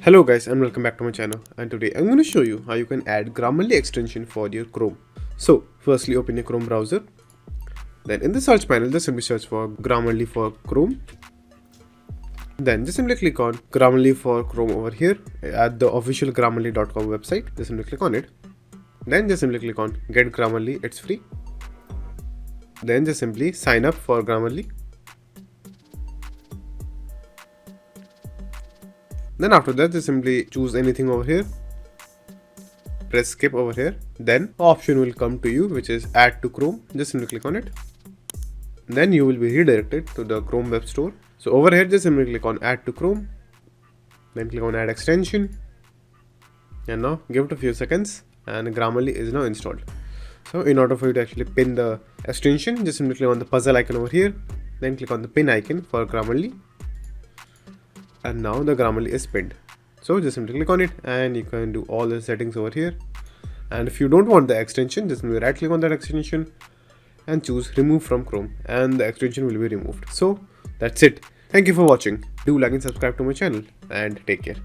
Hello guys and welcome back to my channel, and today I'm going to show you how you can add Grammarly extension for your Chrome. So firstly open your Chrome browser, then in the search panel just simply search for Grammarly for Chrome. Then just simply click on Grammarly for Chrome over here at the official Grammarly.com website. Just simply click on it. Then just simply click on Get Grammarly, it's free. Then just simply sign up for Grammarly. Then after that just simply choose anything over here, press skip over here, then option will come to you which is add to Chrome. Just simply click on it. Then you will be redirected to the Chrome web store. So over here just simply click on add to Chrome, then click on add extension, and now give it a few seconds and Grammarly is now installed. So in order for you to actually pin the extension, just simply click on the puzzle icon over here, then click on the pin icon for Grammarly. And now the Grammarly is pinned. So just simply click on it and you can do all the settings over here. And if you don't want the extension, just simply right click on that extension and choose remove from Chrome, and the extension will be removed. So that's it. Thank you for watching. Do like and subscribe to my channel and take care.